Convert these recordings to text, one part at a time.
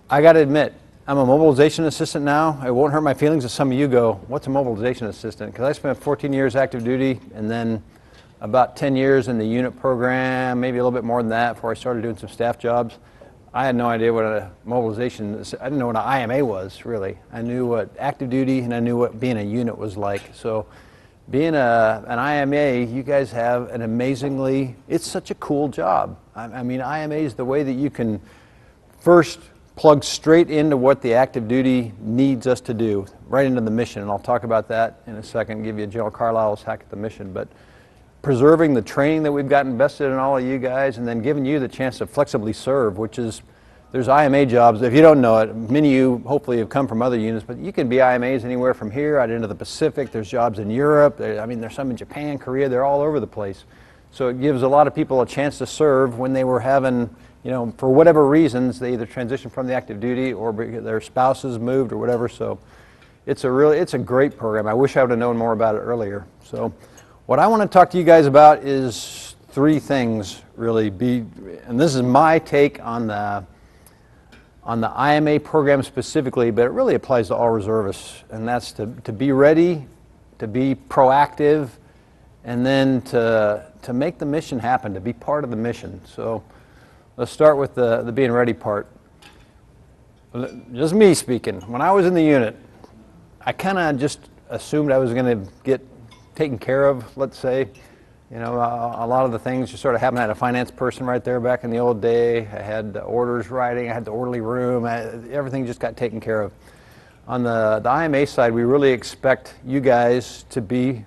I got to admit, I'm a mobilization assistant now. It won't hurt my feelings if some of you go, what's a mobilization assistant? Because I spent 14 years active duty and then about 10 years in the unit program, maybe a little bit more than that before I started doing some staff jobs. I had no idea what a mobilization, I didn't know what an IMA was, really. I knew what active duty and I knew what being a unit was like. So being an IMA, you guys have an amazingly, it's such a cool job. I mean, IMA is the way that you can first plug straight into what the active duty needs us to do, right into the mission. And I'll talk about that in a second, give you General Carlisle's hack at the mission. But preserving the training that we've got invested in all of you guys, and then giving you the chance to flexibly serve, which is, there's IMA jobs. If you don't know it, many of you hopefully have come from other units, but you can be IMAs anywhere from here out into the Pacific. There's jobs in Europe. I mean, there's some in Japan, Korea, they're all over the place. So it gives a lot of people a chance to serve when they were having, you know, for whatever reasons, they either transitioned from the active duty or their spouses moved or whatever. So it's a great program. I wish I would have known more about it earlier. So what I want to talk to you guys about is three things, really. And this is my take on the IMA program specifically, but it really applies to all reservists. And that's to be ready, to be proactive, and then to make the mission happen, to be part of the mission. So let's start with the being ready part. Just me speaking. When I was in the unit, I kind of just assumed I was going to get taken care of, let's say. You know, a lot of the things just sort of happened. I had a finance person right there back in the old day. I had the orders writing. I had the orderly room. Everything just got taken care of. On the IMA side, we really expect you guys to be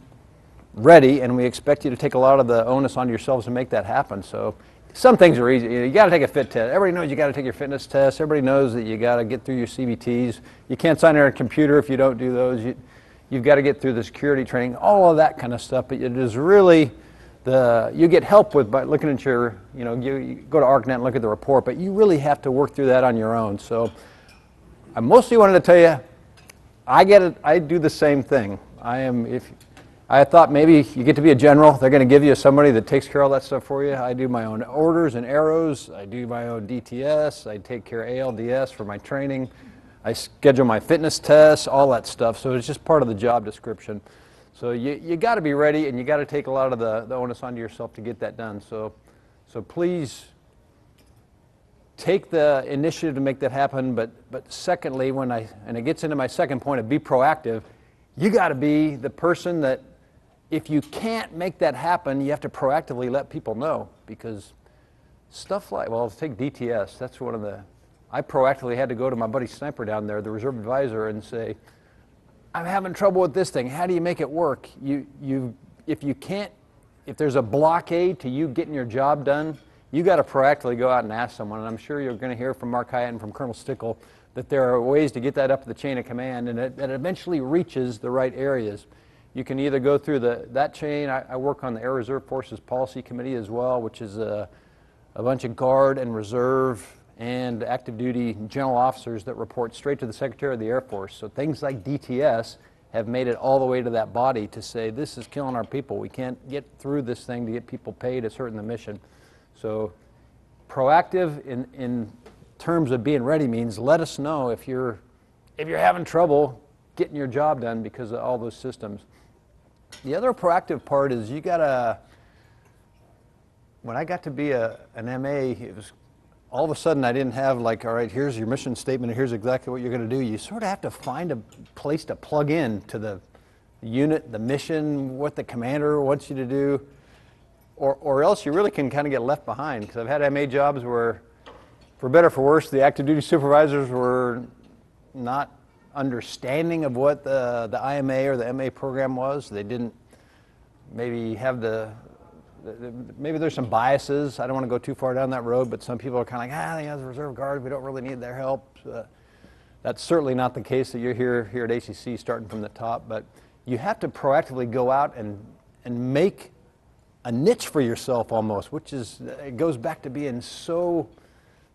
ready, and we expect you to take a lot of the onus onto yourselves to make that happen. So some things are easy. You got to take a fit test. Everybody knows you got to take your fitness test. Everybody knows that you got to get through your CBTs. You can't sign on a computer if you don't do those. You've got to get through the security training, all of that kind of stuff. But it is really you get help with by looking at your, you go to ArcNet and look at the report, but you really have to work through that on your own. So I mostly wanted to tell you, I get it. I do the same thing. I thought maybe you get to be a general, they're going to give you somebody that takes care of all that stuff for you. I do my own orders and arrows. I do my own DTS. I take care of ALDS for my training. I schedule my fitness tests, all that stuff. So it's just part of the job description. So you got to be ready, and you got to take a lot of the onus onto yourself to get that done. So please take the initiative to make that happen. But secondly, and it gets into my second point of be proactive, you got to be the person that, if you can't make that happen, you have to proactively let people know, because stuff like, well, let's take DTS. That's one of I proactively had to go to my buddy Sniper down there, the reserve advisor, and say, I'm having trouble with this thing. How do you make it work? If there's a blockade to you getting your job done, you got to proactively go out and ask someone. And I'm sure you're going to hear from Mark Hyatt and from Colonel Stickell that there are ways to get that up the chain of command, and it eventually reaches the right areas. You can either go through that chain. I work on the Air Reserve Forces Policy Committee as well, which is a bunch of Guard and Reserve and active duty general officers that report straight to the Secretary of the Air Force. So things like DTS have made it all the way to that body to say, this is killing our people. We can't get through this thing to get people paid to certain the mission. So proactive in terms of being ready means let us know if you're having trouble getting your job done because of all those systems. The other proactive part is you gotta, when I got to be an MA, it was all of a sudden I didn't have like, all right, here's your mission statement and here's exactly what you're going to do. You sort of have to find a place to plug in to the unit, the mission, what the commander wants you to do, or else you really can kind of get left behind. Because I've had MA jobs where, for better or for worse, the active duty supervisors were not understanding of what the IMA or the MA program was. They didn't maybe have maybe there's some biases. I don't want to go too far down that road, but some people are kind of like, the Reserve Guard, we don't really need their help. That's certainly not the case that you're here at ACC starting from the top, but you have to proactively go out and make a niche for yourself almost, which is, it goes back to being so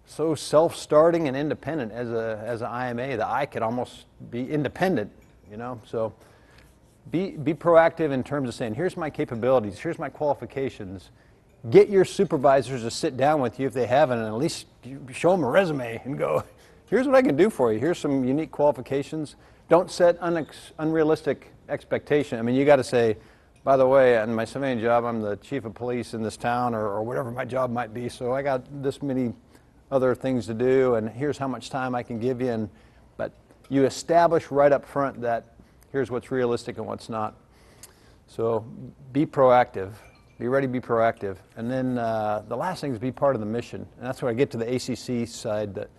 self-starting and independent as an IMA. The I could almost be independent, so be proactive in terms of saying, here's my capabilities, here's my qualifications. Get your supervisors to sit down with you if they haven't, and at least show them a resume and go, here's what I can do for you. Here's some unique qualifications. Don't set unrealistic expectation. I mean, you got to say, by the way, in my civilian job, I'm the chief of police in this town, or whatever my job might be, so I got this many other things to do, and here's how much time I can give you. But you establish right up front that here's what's realistic and what's not. So be proactive. Be ready to be proactive. And then the last thing is be part of the mission. And that's where I get to the ACC side. That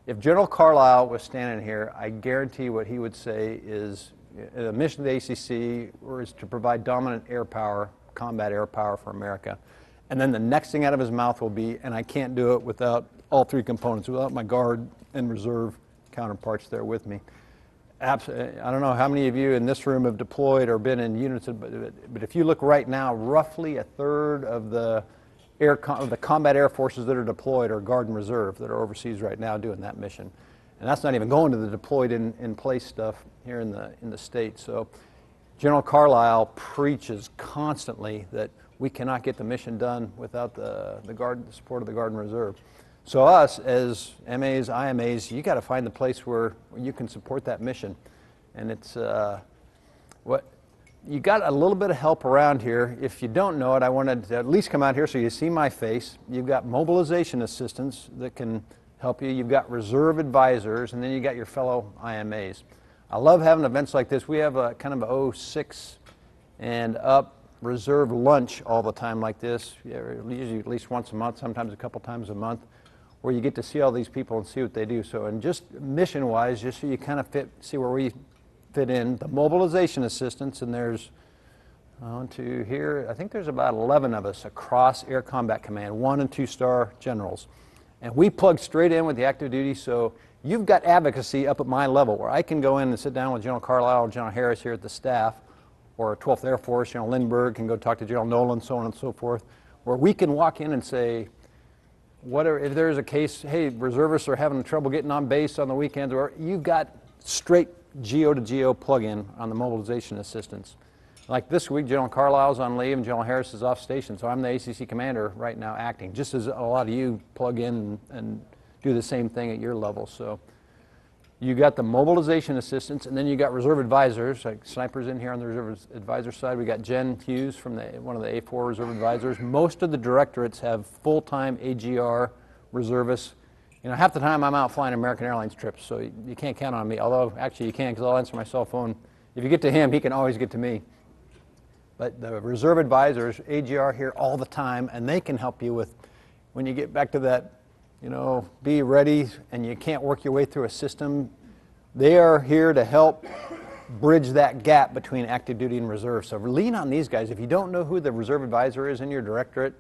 if General Carlisle was standing here, I guarantee what he would say is the mission of the ACC is to provide dominant air power, combat air power for America. And then the next thing out of his mouth will be, and I can't do it without all three components, without my Guard and Reserve counterparts there with me. Absolutely. I don't know how many of you in this room have deployed or been in units, but if you look right now, roughly a third of the combat air forces that are deployed are Guard and Reserve that are overseas right now doing that mission. And that's not even going to the deployed in place stuff here in the States. So General Carlisle preaches constantly that we cannot get the mission done without the support of the Guard and Reserve. So us as MAs, IMAs, you got to find the place where you can support that mission. And it's you got a little bit of help around here. If you don't know it, I wanted to at least come out here so you see my face. You've got mobilization assistants that can help you. You've got reserve advisors, and then you got your fellow IMAs. I love having events like this. We have a kind of a 06 and up reserve lunch all the time like this, usually at least once a month, sometimes a couple times a month, where you get to see all these people and see what they do. So, and just mission-wise, just so you kind of see where we fit in, the mobilization assistants, and there's on to here, I think there's about 11 of us across Air Combat Command, 1- and 2-star generals. And we plug straight in with the active duty, so you've got advocacy up at my level, where I can go in and sit down with General Carlisle or General Harris here at the staff, or 12th Air Force, General Lindbergh can go talk to General Nolan, so on and so forth, where we can walk in and say, whatever, if there's a case, hey, reservists are having trouble getting on base on the weekends, or you've got straight GO to GO plug-in on the mobilization assistance. Like this week, General Carlisle's on leave and General Harris is off station, so I'm the ACC commander right now acting, just as a lot of you plug in and do the same thing at your level. So you got the mobilization assistants, and then you got reserve advisors, like snipers in here on the reserve advisor side. We got Jen Hughes from one of the A4 reserve advisors. Most of the directorates have full-time AGR reservists. You know, half the time I'm out flying American Airlines trips, so you can't count on me, although actually you can, because I'll answer my cell phone. If you get to him, he can always get to me. But the reserve advisors, AGR here all the time, and they can help you with, when you get back to that, you know, be ready and you can't work your way through a system. They are here to help bridge that gap between active duty and reserve. So lean on these guys. If you don't know who the reserve advisor is in your directorate,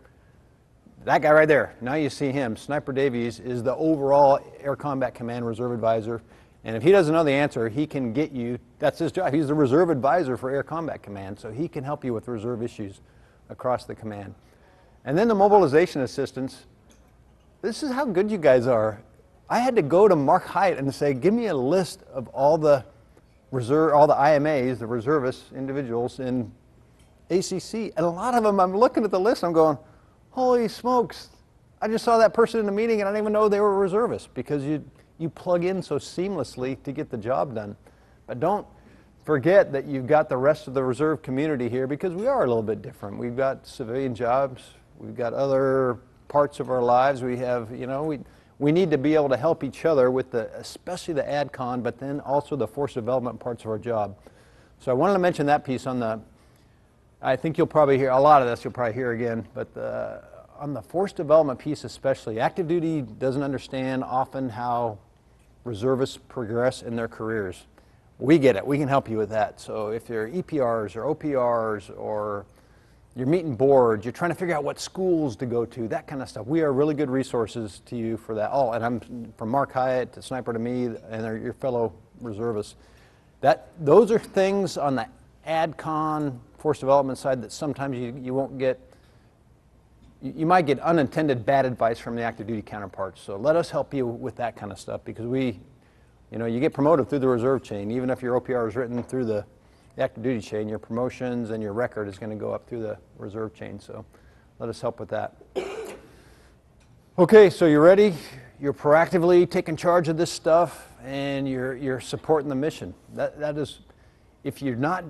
that guy right there, now you see him. Sniper Davies is the overall Air Combat Command reserve advisor. And if he doesn't know the answer, he can get you, that's his job. He's the reserve advisor for Air Combat Command, so he can help you with reserve issues across the command. And then the mobilization assistants, this is how good you guys are. I had to go to Mark Hyatt and say, give me a list of all the IMAs, the reservists, individuals in ACC. And a lot of them, I'm looking at the list, I'm going, holy smokes, I just saw that person in a meeting and I didn't even know they were reservists, because you plug in so seamlessly to get the job done. But don't forget that you've got the rest of the reserve community here, because we are a little bit different. We've got civilian jobs, we've got other parts of our lives. We have, you know, we need to be able to help each other with especially the AdCon, but then also the force development parts of our job. So I wanted to mention that piece I think you'll probably hear, a lot of this you'll probably hear again, but on the force development piece especially, active duty doesn't understand often how reservists progress in their careers. We get it, we can help you with that. So if you're EPRs or OPRs, or you're meeting boards, you're trying to figure out what schools to go to, that kind of stuff, we are really good resources to you for that. Oh, and I'm from Mark Hyatt to Sniper to me, and your fellow reservists. Those are things on the AdCon force development side that sometimes you won't get. You might get unintended bad advice from the active duty counterparts. So let us help you with that kind of stuff, because you get promoted through the reserve chain. Even if your OPR is written through the active duty chain, your promotions and your record is going to go up through the reserve chain. So let us help with that. Okay, so you ready? you're proactively taking charge of this stuff, and you're supporting the mission. That is, if you're not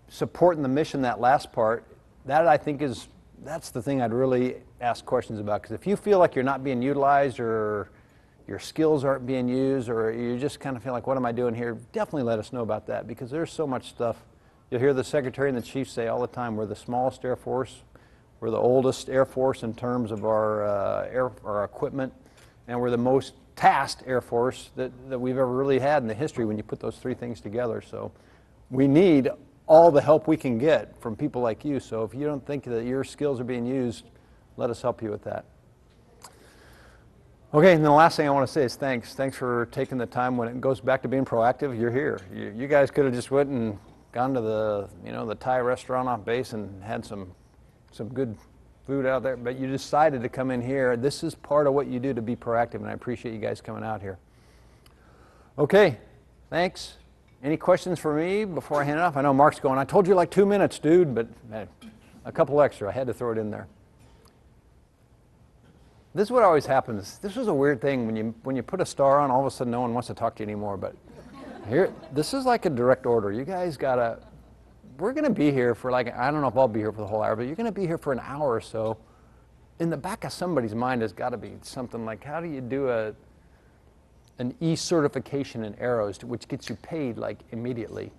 supporting the mission, that last part, that I think that's the thing I'd really ask questions about. Because if you feel like you're not being utilized, or your skills aren't being used, or you just kind of feel like, what am I doing here? Definitely let us know about that, because there's so much stuff. You'll hear the Secretary and the Chief say all the time, we're the smallest Air Force, we're the oldest Air Force in terms of our equipment, and we're the most tasked Air Force that we've ever really had in the history when you put those three things together. So we need all the help we can get from people like you. So if you don't think that your skills are being used, let us help you with that. Okay, and the last thing I want to say is thanks. Thanks for taking the time. When it goes back to being proactive, you're here. You guys could have just went and gone to the Thai restaurant off base and had some good food out there, but you decided to come in here. This is part of what you do to be proactive, and I appreciate you guys coming out here. Okay, thanks. Any questions for me before I hand it off? I know Mark's going, I told you like 2 minutes, dude, but a couple extra. I had to throw it in there. This is what always happens. This was a weird thing. When you put a star on, all of a sudden no one wants to talk to you anymore. But here, this is like a direct order. You guys gotta, we're gonna be here for like, I don't know if I'll be here for the whole hour, but you're gonna be here for an hour or so. In the back of somebody's mind has gotta be something like, how do you do an e-certification in arrows, which gets you paid like immediately?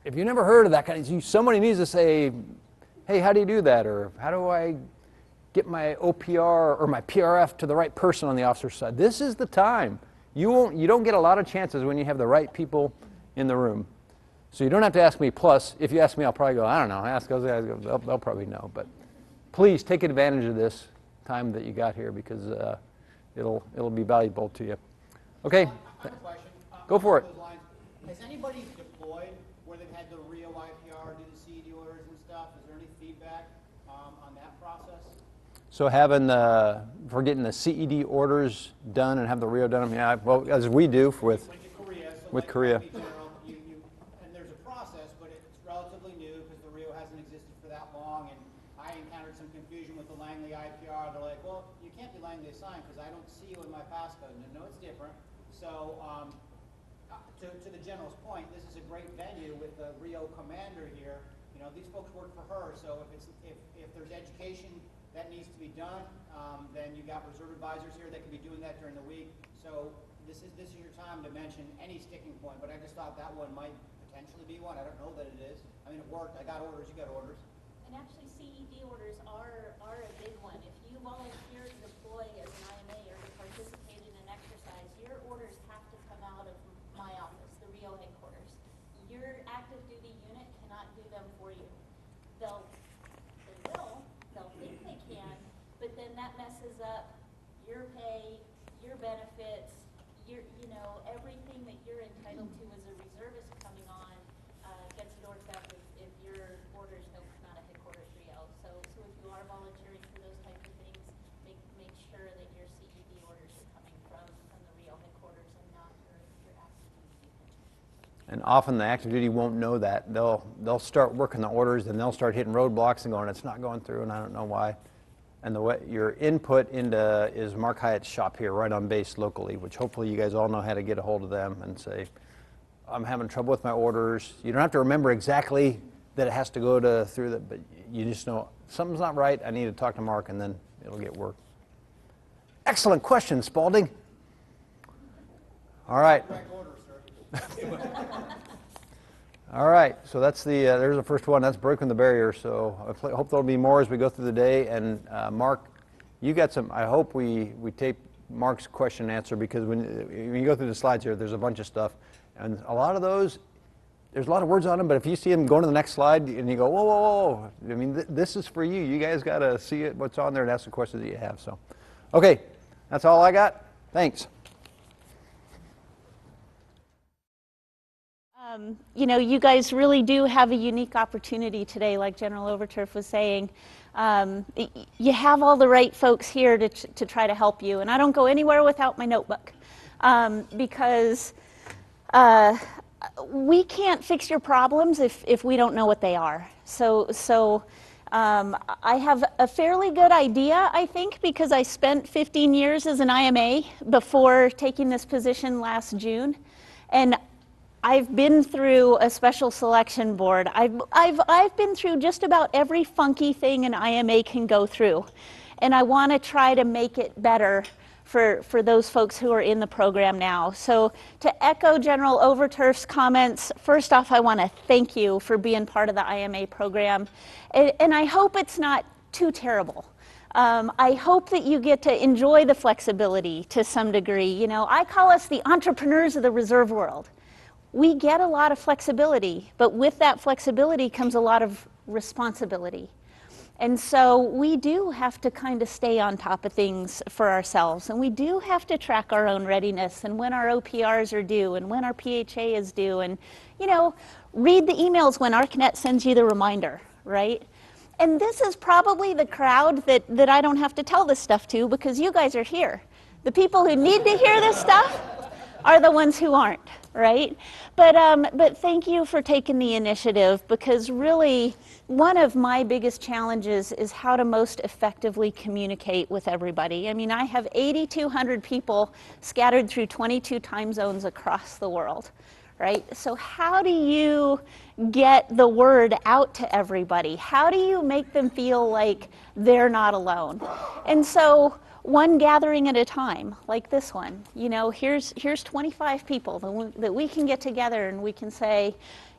If you never heard of that kind of, somebody needs to say, hey, how do you do that? Or how do I get my OPR or my PRF to the right person on the officer's side? This is the time. You don't get a lot of chances when you have the right people in the room. So you don't have to ask me. Plus, if you ask me, I'll probably go, I don't know. Ask those guys, they'll probably know. But please take advantage of this time that you got here, because it'll be valuable to you. Okay. I have a question. Go for it. Has anybody deployed where they've had the Rio IPR, do the CED orders and stuff? Is there any feedback on that process? So for getting the CED orders done and have the Rio done, yeah, well, as we do with Korea. So with like Korea. General, and there's a process, but it's relatively new because the Rio hasn't existed for that long. And I encountered some confusion with the Langley IPR. They're like, well, you can't be Langley assigned because I don't see you in my passcode. No, it's different. So to the general's point, this is a great venue with the Rio commander here. You know, these folks work for her. So if there's education that needs to be done, then you got reserve advisors here that can be doing that during the week. So this is your time to mention any sticking point. But I just thought that one might potentially be one. I don't know that it is. I mean, it worked. I got orders. You got orders. And actually, CED orders are a big one. If you volunteer to deploy as an IMA or to participate in an exercise, your orders have to come out of my office, the Rio headquarters. Your active duty unit cannot do them for you. They'll think they can, but then that messes up your pay, your benefits, everything that you're entitled to as a reservist coming on gets dorked up if your orders don't come out of headquarters Rio. So if you are volunteering for those types of things, make sure that your CED orders are coming from the Rio headquarters and not your active duty unit. And often the active duty won't know that. They'll start working the orders, and they'll start hitting roadblocks and going, it's not going through, and I don't know why. And the way your input into is Mark Hyatt's shop here, right on base locally, which hopefully you guys all know how to get a hold of them and say, I'm having trouble with my orders. You don't have to remember exactly that it has to go through that, but you just know something's not right. I need to talk to Mark, and then it'll get worked. Excellent question, Spalding. All right. Correct order, sir. All right, so that's there's the first one. That's broken the barrier. So I hope there'll be more as we go through the day. And Mark, you got some. I hope we tape Mark's question and answer, because when you go through the slides here, there's a bunch of stuff, and a lot of those, there's a lot of words on them. But if you see them going to the next slide and you go, whoa, whoa, whoa! I mean, this is for you. You guys got to see what's on there and ask the questions that you have. So, okay, that's all I got. Thanks. You guys really do have a unique opportunity today, like General Overturf was saying. You have all the right folks here to try to help you. And I don't go anywhere without my notebook, because we can't fix your problems if we don't know what they are. So I have a fairly good idea, I think, because I spent 15 years as an IMA before taking this position last June. And I've been through a special selection board. I've been through just about every funky thing an IMA can go through. And I want to try to make it better for those folks who are in the program now. So to echo General Overturf's comments, first off, I want to thank you for being part of the IMA program. And I hope it's not too terrible. I hope that you get to enjoy the flexibility to some degree. You know, I call us the entrepreneurs of the reserve world. We get a lot of flexibility, but with that flexibility comes a lot of responsibility. And so we do have to kind of stay on top of things for ourselves, and we do have to track our own readiness and when our OPRs are due and when our PHA is due, and, you know, read the emails when ArcNet sends you the reminder, right? And this is probably the crowd that I don't have to tell this stuff to, because you guys are here. The people who need to hear this stuff are the ones who aren't, right? But thank you for taking the initiative, because really one of my biggest challenges is how to most effectively communicate with everybody. I mean, I have 8,200 people scattered through 22 time zones across the world, right? So how do you get the word out to everybody? How do you make them feel like they're not alone? And so one gathering at a time, like this one, you know, here's 25 people that we can get together and we can say,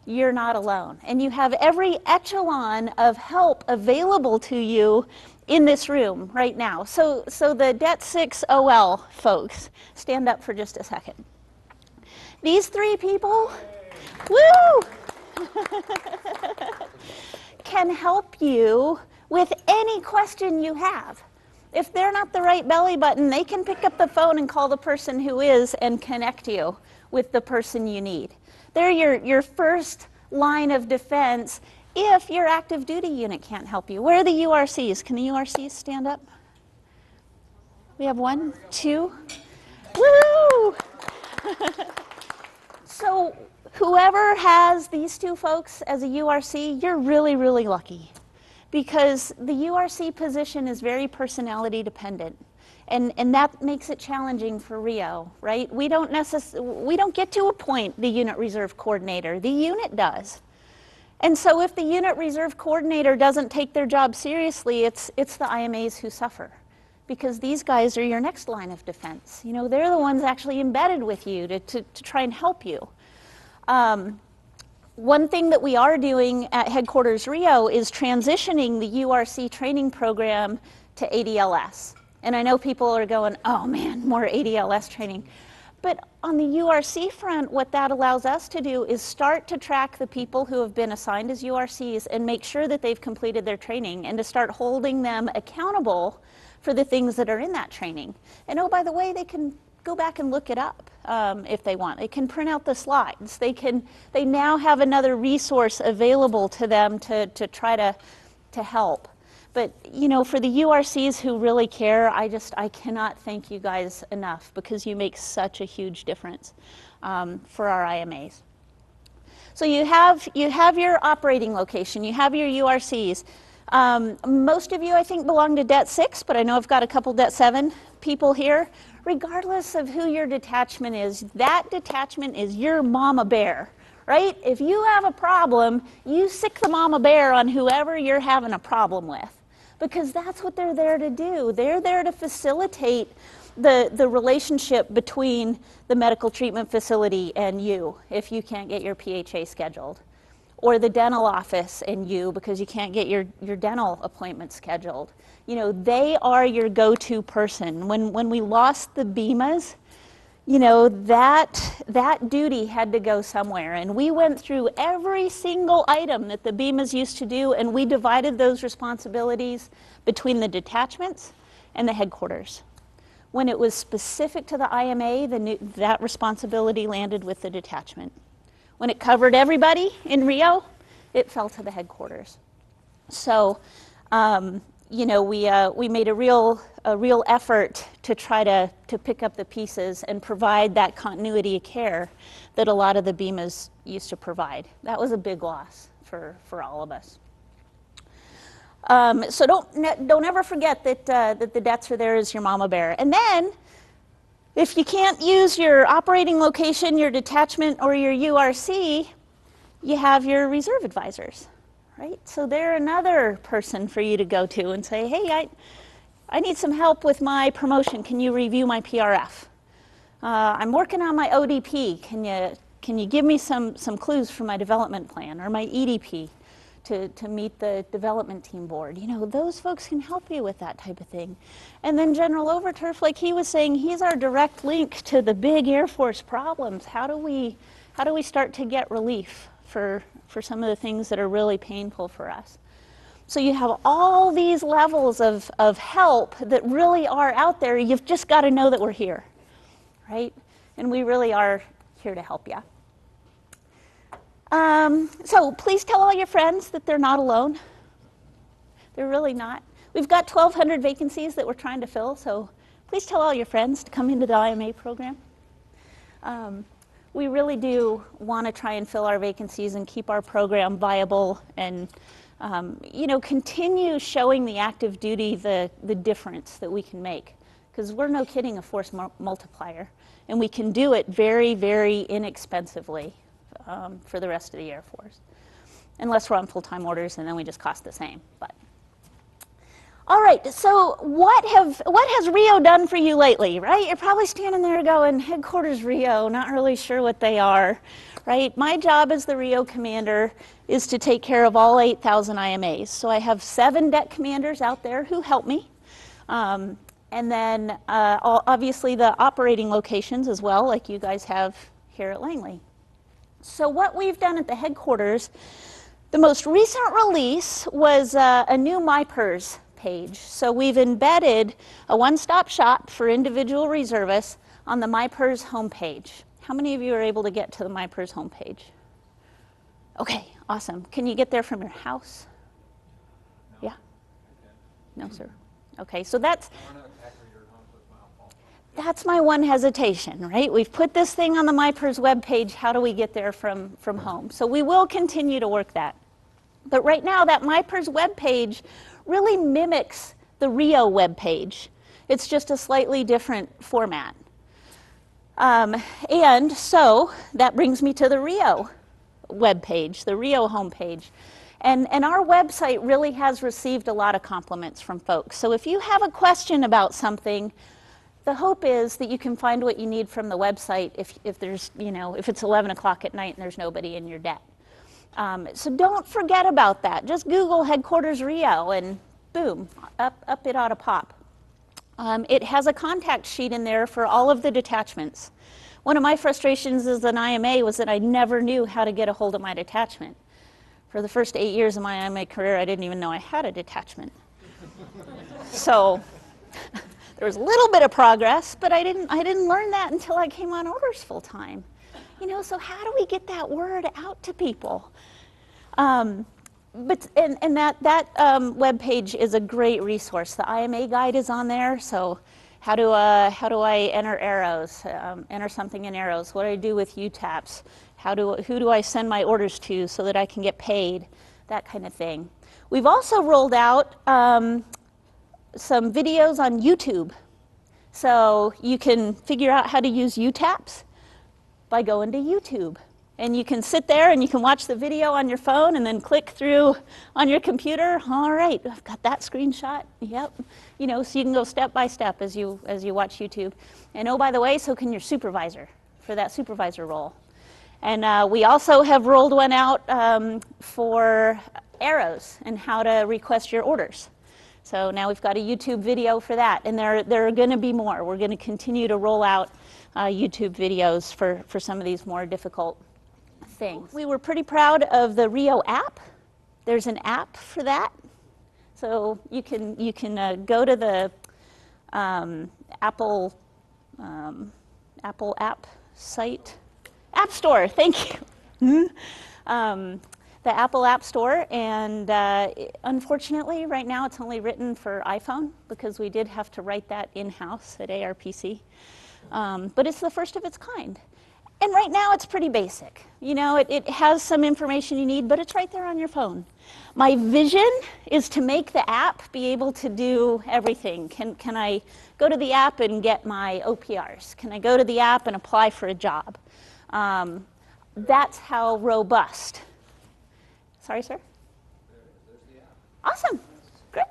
you're not alone. And you have every echelon of help available to you in this room right now. So the Det 6 OL folks, stand up for just a second. These three people, woo, can help you with any question you have. If they're not the right belly button, they can pick up the phone and call the person who is and connect you with the person you need. They're your first line of defense if your active duty unit can't help you. Where are the URCs? Can the URCs stand up? We have 1, 2. Woo! So whoever has these two folks as a URC, you're really, really lucky, because the URC position is very personality dependent. And that makes it challenging for Rio, right? We don't get to appoint the unit reserve coordinator. The unit does. And so if the unit reserve coordinator doesn't take their job seriously, it's the IMAs who suffer, because these guys are your next line of defense. You know, they're the ones actually embedded with you to try and help you. One thing that we are doing at Headquarters Rio is transitioning the URC training program to ADLS. And I know people are going, oh man, more ADLS training. But on the URC front, what that allows us to do is start to track the people who have been assigned as URCs and make sure that they've completed their training, and to start holding them accountable for the things that are in that training. And oh, by the way, they can go back and look it up if they want. They can print out the slides. They now have another resource available to them to try to help. But, you know, for the URCs who really care, I cannot thank you guys enough, because you make such a huge difference for our IMAs. So you have your operating location, you have your URCs. Most of you, I think, belong to Det 6, but I know I've got a couple Det 7 people here. Regardless of who your detachment is, that detachment is your mama bear, right? If you have a problem, you sick the mama bear on whoever you're having a problem with, because that's what they're there to do. They're there to facilitate the relationship between the medical treatment facility and you, if you can't get your PHA scheduled, or the dental office and you, because you can't get your dental appointment scheduled. You know, they are your go-to person. When we lost the BEMAs, you know, that duty had to go somewhere. And we went through every single item that the BEMAs used to do, and we divided those responsibilities between the detachments and the headquarters. When it was specific to the IMA, that responsibility landed with the detachment. When it covered everybody in Rio, it fell to the headquarters. So, you know, we made a real effort to try to pick up the pieces and provide that continuity of care that a lot of the BEMAs used to provide. That was a big loss for all of us. So don't ever forget that, that the debts are there as your mama bear. And then, if you can't use your operating location, your detachment, or your URC, you have your reserve advisors, right? So they're another person for you to go to and say, hey, I need some help with my promotion. Can you review my PRF? I'm working on my ODP. Can you give me some clues for my development plan or my EDP to meet the development team board? You know, those folks can help you with that type of thing. And then General Overturf, like he was saying, he's our direct link to the big Air Force problems. How do we start to get relief for some of the things that are really painful for us? So you have all these levels of help that really are out there. You've just got to know that we're here, right? And we really are here to help you. So please tell all your friends that they're not alone. They're really not. We've got 1,200 vacancies that we're trying to fill, so please tell all your friends to come into the IMA program. We really do want to try and fill our vacancies and keep our program viable and you know, continue showing the active duty the difference that we can make. Because we're no kidding a force multiplier, and we can do it very, very inexpensively for the rest of the Air Force. Unless we're on full-time orders, and then we just cost the same. But all right, so what has Rio done for you lately, right? You're probably standing there going, Headquarters Rio, not really sure what they are, right? My job as the Rio commander is to take care of all 8,000 IMAs. So I have 7 deck commanders out there who help me. And then obviously the operating locations as well, like you guys have here at Langley. So what we've done at the headquarters, the most recent release was a new MyPERS page. So we've embedded a one-stop shop for individual reservists on the MyPERS homepage. How many of you are able to get to the MyPERS homepage? Okay, awesome. Can you get there from your house? No. Yeah? No, sir. Okay, so that's my one hesitation, right? We've put this thing on the MyPERS webpage. How do we get there from home? So we will continue to work that. But right now, that MyPERS webpage really mimics the Rio webpage. It's just a slightly different format. And so that brings me to the Rio webpage, the Rio homepage. And our website really has received a lot of compliments from folks. So if you have a question about something, the hope is that you can find what you need from the website if there's, you know, if it's 11 o'clock at night and there's nobody in your debt. So don't forget about that. Just Google Headquarters Rio and boom, up it ought to pop. It has a contact sheet in there for all of the detachments. One of my frustrations as an IMA was that I never knew how to get a hold of my detachment. For the first 8 years of my IMA career, I didn't even know I had a detachment. So there was a little bit of progress, but I didn't learn that until I came on orders full time. You know, so how do we get that word out to people? That web page is a great resource. The IMA guide is on there. So how do I enter arrows? Enter something in arrows. What do I do with UTAPs? Who do I send my orders to so that I can get paid? That kind of thing. We've also rolled out some videos on YouTube. So you can figure out how to use UTAPs by going to YouTube. And you can sit there and you can watch the video on your phone and then click through on your computer. All right, I've got that screenshot. Yep. You know, so you can go step by step as you watch YouTube. And oh, by the way, so can your supervisor for that supervisor role. And we also have rolled one out for arrows and how to request your orders. So now we've got a YouTube video for that. And there are going to be more. We're going to continue to roll out YouTube videos for some of these more difficult things. We were pretty proud of the Rio app. There's an app for that. So you can go to the Apple app site. App Store, thank you. The Apple App Store, and unfortunately, right now it's only written for iPhone because we did have to write that in-house at ARPC. But it's the first of its kind. And right now it's pretty basic. You know, it has some information you need, but it's right there on your phone. My vision is to make the app be able to do everything. Can I go to the app and get my OPRs? Can I go to the app and apply for a job? That's how robust. Sorry, sir? There's the app. Awesome. Great.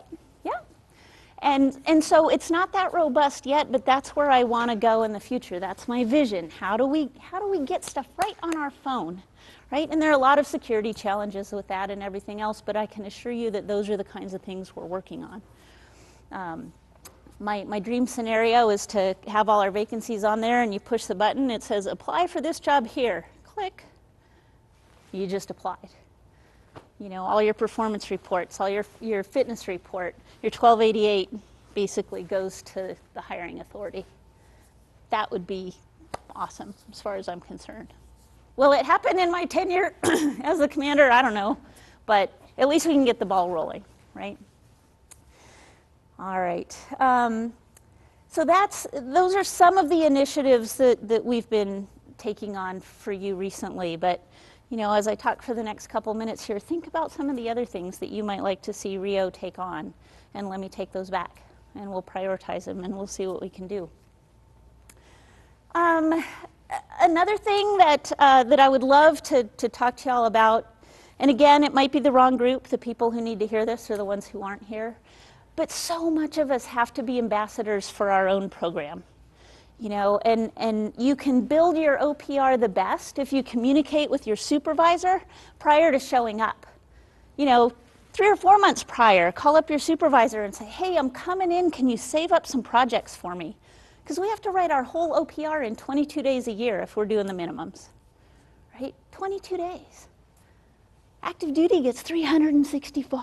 Yeah. And so it's not that robust yet, but that's where I want to go in the future. That's my vision. How do we get stuff right on our phone, right? And there are a lot of security challenges with that and everything else, but I can assure you that those are the kinds of things we're working on. My dream scenario is to have all our vacancies on there, and you push the button, it says apply for this job here. Click. You just applied. You know, all your performance reports, all your fitness report, your 1288 basically goes to the hiring authority. That would be awesome as far as I'm concerned. Will it happen in my tenure as the commander? I don't know, but at least we can get the ball rolling, right? All right. So those are some of the initiatives that we've been taking on for you recently, but you know, as I talk for the next couple minutes here, think about some of the other things that you might like to see Rio take on, and let me take those back, and we'll prioritize them, and we'll see what we can do. Another thing that I would love to talk to y'all about, and again, it might be the wrong group, the people who need to hear this are the ones who aren't here, but so much of us have to be ambassadors for our own program. You know, and you can build your OPR the best if you communicate with your supervisor prior to showing up. You know, 3 or 4 months prior, call up your supervisor and say, hey, I'm coming in, can you save up some projects for me? Because we have to write our whole OPR in 22 days a year if we're doing the minimums, right? 22 days. Active duty gets 365.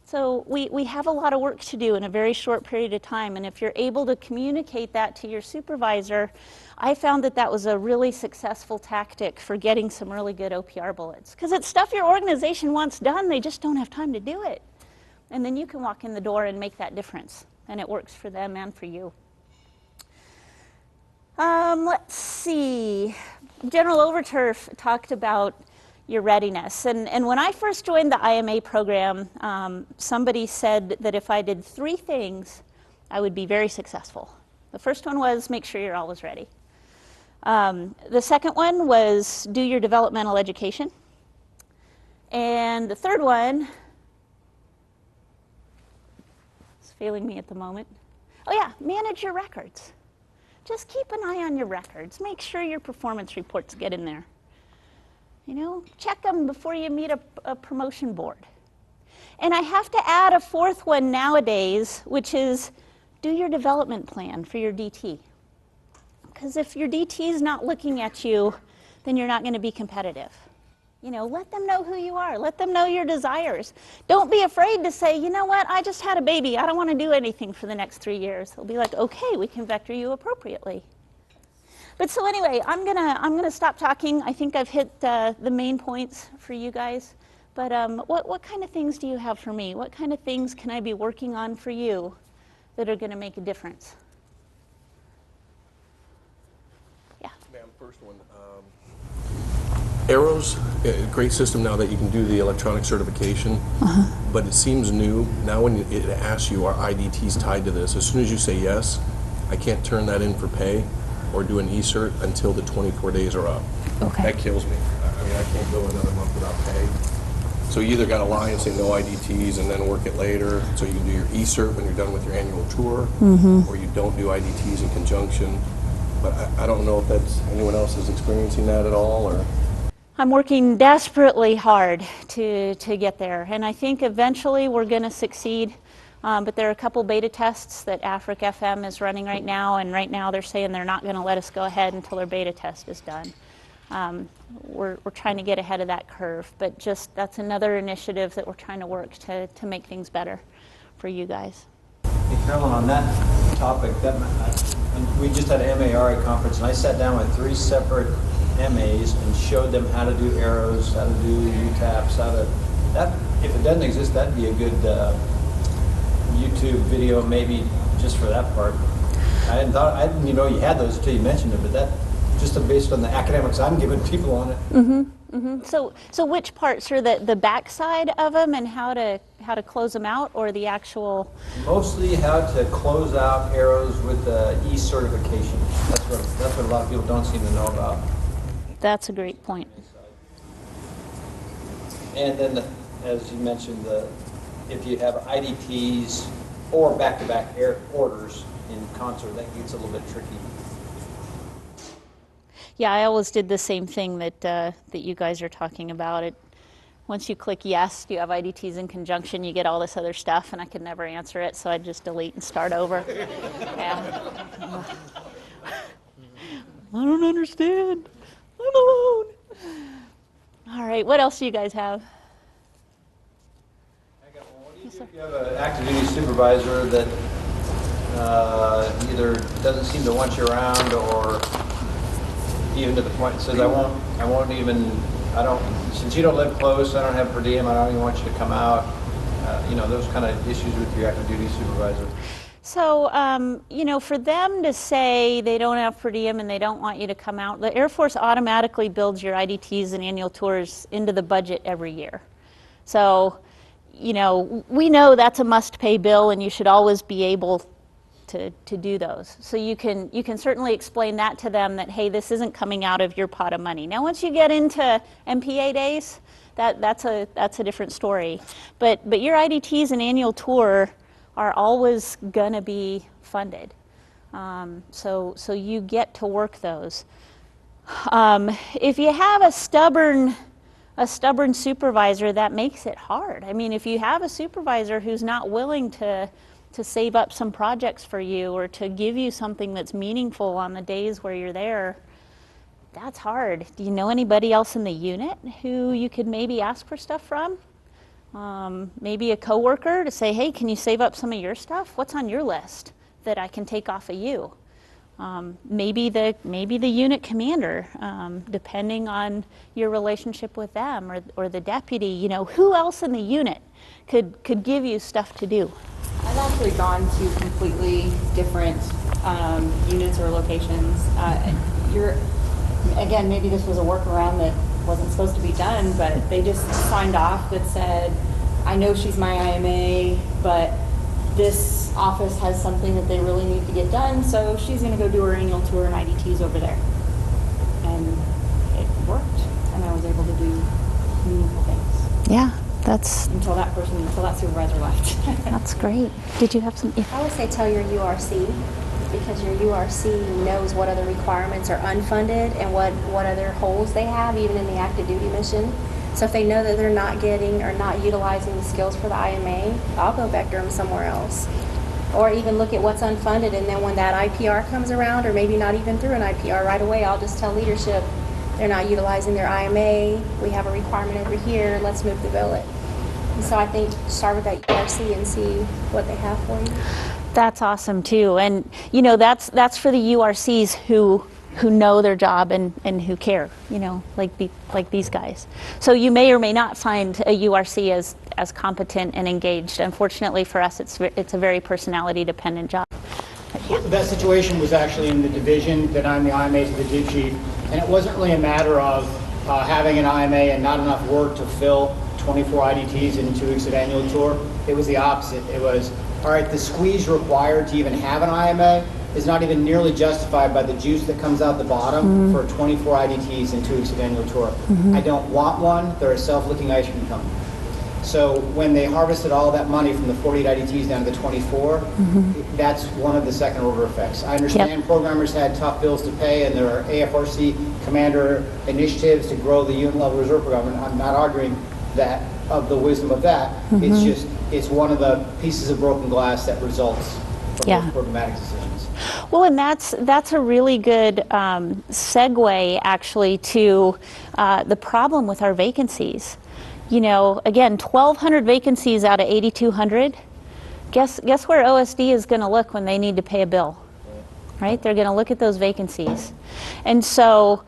So we have a lot of work to do in a very short period of time, and if you're able to communicate that to your supervisor, I found that was a really successful tactic for getting some really good OPR bullets. Because it's stuff your organization wants done, they just don't have time to do it. And then you can walk in the door and make that difference, and it works for them and for you. Let's see. General Overturf talked about your readiness. And when I first joined the IMA program, somebody said that if I did 3 things, I would be very successful. The first one was make sure you're always ready. The second one was do your developmental education. And the third one is failing me at the moment. Oh yeah, manage your records. Just keep an eye on your records. Make sure your performance reports get in there. You know, check them before you meet a promotion board. And I have to add a 4th one nowadays, which is do your development plan for your DT. Because if your DT is not looking at you, then you're not going to be competitive. You know, let them know who you are. Let them know your desires. Don't be afraid to say, you know what, I just had a baby. I don't want to do anything for the next 3 years. They'll be like, okay, we can vector you appropriately. But so anyway, I'm gonna stop talking. I think I've hit the main points for you guys. But what kind of things do you have for me? What kind of things can I be working on for you that are gonna make a difference? Yeah. Ma'am, first one. Arrow's a great system now that you can do the electronic certification, but it seems new. Now when it asks you, are IDTs tied to this? As soon as you say yes, I can't turn that in for pay or do an e-cert until the 24 days are up. Okay. That kills me. I mean, I can't go another month without pay. So you either got to lie and say no IDTs and then work it later, so you can do your e-cert when you're done with your annual tour, or you don't do IDTs in conjunction. But I don't know if that's anyone else is experiencing that at all, or. I'm working desperately hard to get there, and I think eventually we're going to succeed. But there are a couple beta tests that Afric FM is running right now, and right now they're saying they're not going to let us go ahead until their beta test is done. We're trying to get ahead of that curve, but just that's another initiative that we're trying to work to make things better for you guys. Hey, Carolyn, on that topic, we just had an MARA conference, and I sat down with 3 separate MAs and showed them how to do arrows, how to do UTAPs, if it doesn't exist, that'd be a good YouTube video maybe just for that part. I didn't know you had those until you mentioned it, but just based on the academics I'm giving people on it. So which parts are the back side of them and how to close them out, or the actual? Mostly how to close out arrows with the E certification. That's what a lot of people don't seem to know about. That's a great point. And then, as you mentioned, if you have IDTs or back-to-back orders in concert, that gets a little bit tricky. Yeah, I always did the same thing that you guys are talking about. Once you click yes, you have IDTs in conjunction, you get all this other stuff, and I could never answer it, so I'd just delete and start over. Yeah. I don't understand. I'm alone. All right, what else do you guys have? I got one. What do you do if you have an active duty supervisor that either doesn't seem to want you around, or even to the point that says, since you don't live close, I don't have per diem, I don't even want you to come out, those kind of issues with your active duty supervisor. So, for them to say they don't have per diem and they don't want you to come out, the Air Force automatically builds your IDTs and annual tours into the budget every year. So, we know that's a must-pay bill, and you should always be able to do those. So you can certainly explain that to them, that, hey, this isn't coming out of your pot of money. Now, once you get into MPA days, that's a different story. But your IDTs and annual tour are always gonna be funded. So you get to work those. If you have a stubborn supervisor, that makes it hard. I mean, if you have a supervisor who's not willing to save up some projects for you, or to give you something that's meaningful on the days where you're there, that's hard. Do you know anybody else in the unit who you could maybe ask for stuff from? Maybe a coworker to say, hey, can you save up some of your stuff? What's on your list that I can take off of you? Maybe the unit commander, depending on your relationship with them, or the deputy. Who else in the unit could give you stuff to do? I've actually gone to completely different units or locations. Again, maybe this was a workaround that wasn't supposed to be done, but they just signed off that said, I know she's my IMA, but this office has something that they really need to get done, so she's going to go do her annual tour and IDTs over there. And it worked, and I was able to do meaningful things. Yeah. Until that supervisor left. That's great. Did you have some? I would say tell your URC, because your URC knows what other requirements are unfunded and what other holes they have, even in the active duty mission. So if they know that they're not getting or not utilizing the skills for the IMA, I'll go vector them somewhere else. Or even look at what's unfunded, and then when that IPR comes around, or maybe not even through an IPR right away, I'll just tell leadership, they're not utilizing their IMA, we have a requirement over here, let's move the billet. And so I think start with that URC and see what they have for you. That's awesome too, and that's for the URCs who know their job and who care, like these guys. So you may or may not find a URC as competent and engaged. Unfortunately for us, it's a very personality dependent job. Yeah. That situation was actually in the division that I'm the IMA to the div chief, and it wasn't really a matter of having an IMA and not enough work to fill 24 IDTs in 2 weeks of annual tour. It was the opposite. It was, all right, the squeeze required to even have an IMA is not even nearly justified by the juice that comes out the bottom for 24 IDTs in 2 weeks of annual tour. I don't want one. They're a self-licking ice cream company. So when they harvested all that money from the 48 IDTs down to the 24, that's one of the second order effects. I understand programmers had tough bills to pay, and there are AFRC commander initiatives to grow the unit level reserve program. I'm not arguing that of the wisdom of that. It's one of the pieces of broken glass that results from those programmatic decisions. Well, and that's a really good segue actually to the problem with our vacancies. Again, 1,200 vacancies out of 8,200. Guess where OSD is going to look when they need to pay a bill, right? They're going to look at those vacancies, and so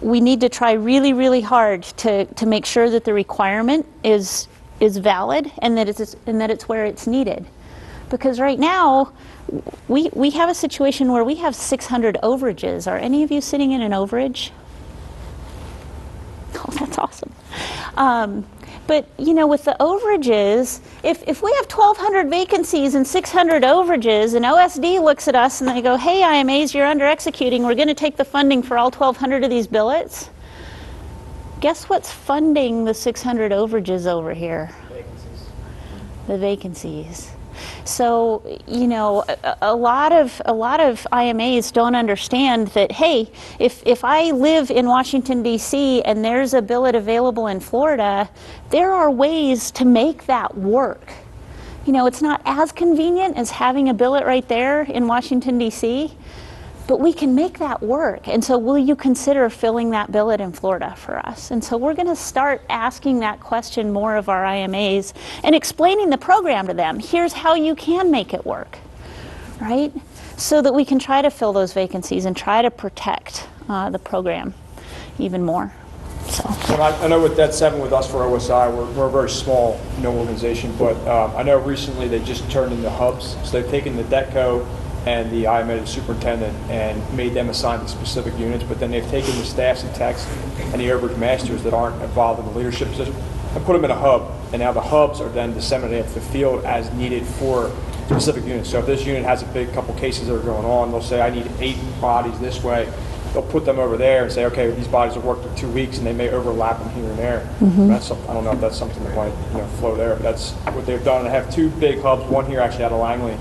we need to try really, really hard to make sure that the requirement is valid and that it's where it's needed. Because right now, we have a situation where we have 600 overages. Are any of you sitting in an overage? Oh, that's awesome. But with the overages, if we have 1,200 vacancies and 600 overages, and OSD looks at us and they go, hey, IMAs, you're under executing, we're going to take the funding for all 1,200 of these billets. Guess what's funding the 600 overages over here? Vacancies. The vacancies. So, a lot of IMAs don't understand that, hey, if I live in Washington, D.C. and there's a billet available in Florida, there are ways to make that work. It's not as convenient as having a billet right there in Washington, D.C., but we can make that work. And so will you consider filling that billet in Florida for us? And so we're going to start asking that question more of our IMAs and explaining the program to them. Here's how you can make it work, right? So that we can try to fill those vacancies and try to protect the program even more. So. Well, I know with that 7 with us for OSI, we're a very small organization, but I know recently they just turned into hubs. So they've taken the DETCO and the IMA, the superintendent, and made them assigned to specific units, but then they've taken the staffs and techs and the overage masters that aren't involved in the leadership position and put them in a hub, and now the hubs are then disseminated to the field as needed for specific units. So if this unit has a big couple cases that are going on, they'll say, I need 8 bodies this way. They'll put them over there and say, okay, these bodies have worked for 2 weeks, and they may overlap them here and there. That's I don't know if that's something that might flow there, but that's what they've done. They have 2 big hubs, one here actually out of Langley,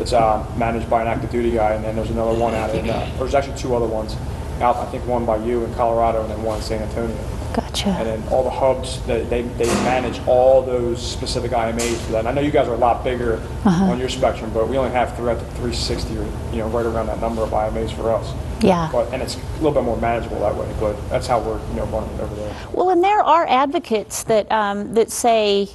it's managed by an active duty guy, and then there's another one out in, there's actually 2 other ones out, I think one by you in Colorado and then one in San Antonio. Gotcha. And then all the hubs, they manage all those specific IMAs for that. And I know you guys are a lot bigger on your spectrum, but we only have throughout the 360 or right around that number of IMAs for us. Yeah. And it's a little bit more manageable that way, but that's how we're running it over there. Well, and there are advocates that that say,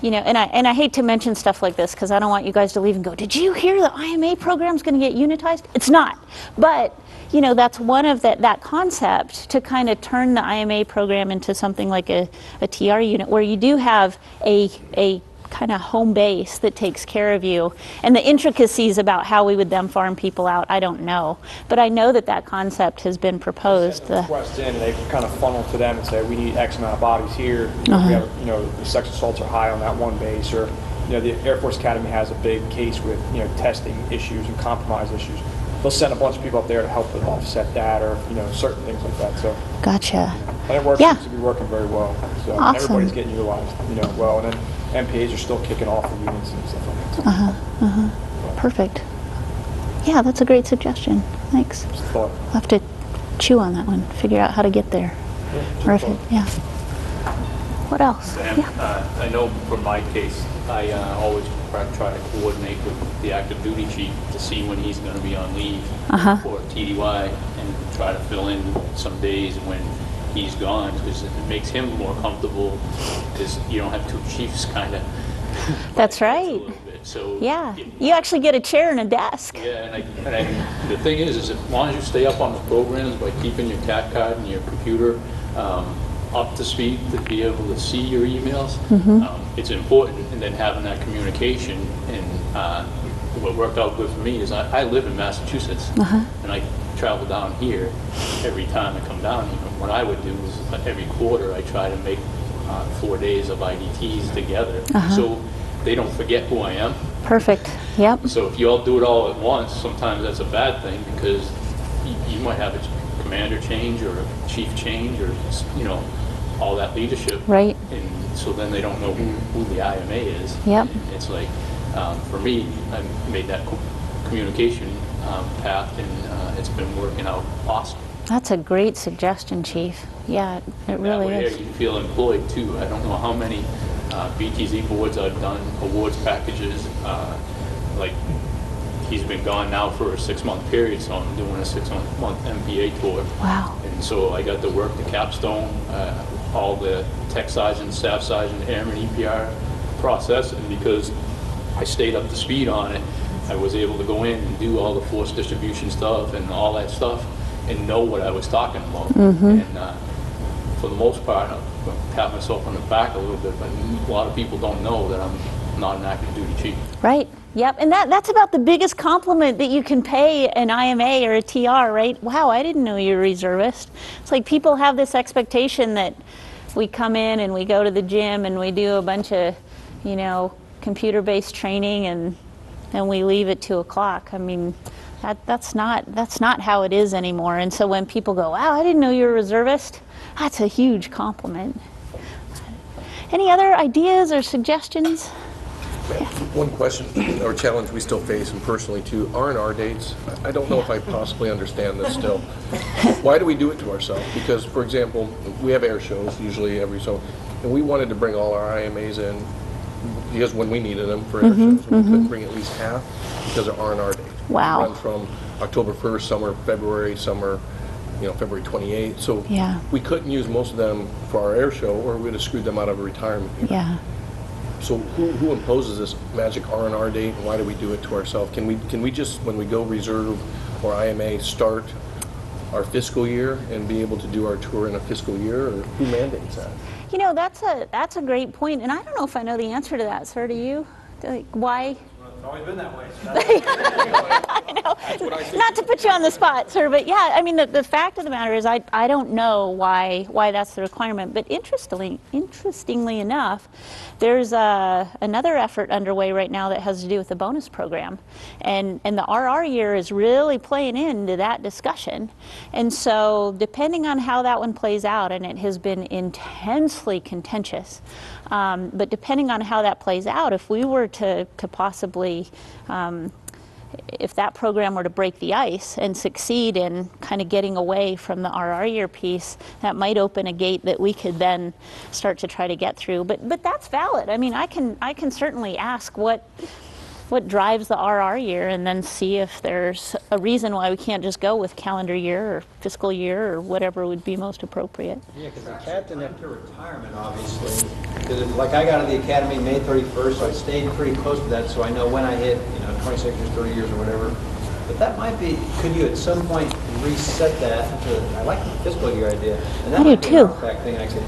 and I hate to mention stuff like this because I don't want you guys to leave and go, did you hear the IMA program's going to get unitized? It's not. But, that's one of that concept to kind of turn the IMA program into something like a TR unit where you do have a kind of home base that takes care of you. And the intricacies about how we would then farm people out, I don't know. But I know that concept has been proposed. They send the request in, and they kind of funnel to them and say, we need X amount of bodies here. We have, the sex assaults are high on that one base, or, the Air Force Academy has a big case with, testing issues and compromise issues. They'll send a bunch of people up there to help with offset that, or, certain things like that. So. Gotcha. And it works, seems to be working very well. So awesome. Everybody's getting utilized, well, and then MPAs are still kicking off the units and stuff like that. Perfect. Yeah, that's a great suggestion. Thanks. I'll have to chew on that one, figure out how to get there. Perfect. Yeah. What else? Sam, I know for my case, I always try to coordinate with the active duty chief to see when he's going to be on leave for TDY and try to fill in some days when he's gone, because it makes him more comfortable because you don't have 2 chiefs kind of. That's right. So yeah, you actually get a chair and a desk. Yeah, and the thing is as long as you stay up on the programs by keeping your CAT card and your computer up to speed to be able to see your emails, it's important. And then having that communication, and what worked out good for me is I live in Massachusetts, and I travel down here every time I come down here. What I would do is every quarter I try to make 4 days of IDTs together, so they don't forget who I am. Perfect. Yep. So if you all do it all at once, sometimes that's a bad thing, because you might have a commander change or a chief change, or all that leadership. Right. And so then they don't know who the IMA is. Yep. And it's like, for me, I made that communication path, and it's been working out awesome. That's a great suggestion, Chief. Yeah, it really is. You feel employed too. I don't know how many BTZ boards I've done, awards packages. Like, he's been gone now for a 6-month period, so I'm doing a 6-month MPA tour. Wow. And so I got to work the capstone, all the tech sergeant, staff sergeant, airman, EPR process, and because I stayed up to speed on it, I was able to go in and do all the force distribution stuff and all that stuff and know what I was talking about. And for the most part, I'll pat myself on the back a little bit, but a lot of people don't know that I'm not an active duty chief. Right. Yep. And that's about the biggest compliment that you can pay an IMA or a TR, right? Wow, I didn't know you were a reservist. It's like people have this expectation that we come in and we go to the gym and we do a bunch of, you know, computer-based training and we leave at 2 o'clock. I mean, that's not how it is anymore. And so when people go, wow, I didn't know you were a reservist, that's a huge compliment. Any other ideas or suggestions? One question or challenge we still face, and personally too, R&R dates. I don't know if I possibly understand this still. Why do we do it to ourselves? Because, for example, we have air shows usually every so, and we wanted to bring all our IMAs in because when we needed them for air shows, we couldn't bring at least half because of R&R dates. Wow. We run from October 1st, summer, February, summer, you know, February 28th. So Yeah. we couldn't use most of them for our air show, or we would have screwed them out of a retirement year. Yeah. So who imposes this magic R&R date, and why do we do it to ourselves? Can we just, when we go reserve or IMA, start our fiscal year and be able to do our tour in a fiscal year, or who mandates that? You know, that's a great point, and I don't know if I know the answer to that, sir. Do you? Like, why? It's always been that way. I know. Not to put you on the spot, sir, but yeah, I mean, the fact of the matter is I don't know why that's the requirement. But interestingly enough, there's another effort underway right now that has to do with the bonus program. And the RR year is really playing into that discussion. And so depending on how that one plays out, and it has been intensely contentious, but depending on how that plays out, if we were to possibly, if that program were to break the ice and succeed in kind of getting away from the RR year piece, that might open a gate that we could then start to try to get through. But that's valid. I mean, I can certainly ask what drives the RR year and then see if there's a reason why we can't just go with calendar year or fiscal year or whatever would be most appropriate. Yeah, because the captain after retirement, obviously, because like I got out of the academy May 31st, so I stayed pretty close to that, so I know when I hit, 26 years, 30 years or whatever. But that might be, could you at some point reset that to, I like the fiscal year idea. And that I do might be too. an artifact thing I could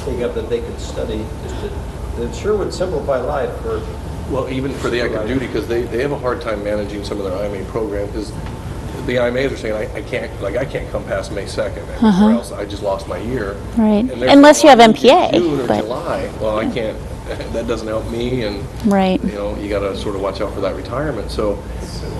take up that they could study. It sure would simplify life for. Well, even for the active duty, because they have a hard time managing some of their IMA program, because the IMAs are saying, I can't come past May 2nd, or else I just lost my year. Right. And they're Unless you have saying, MPA. June or but- July, well, I can't, that doesn't help me, and Right. you got to sort of watch out for that retirement. So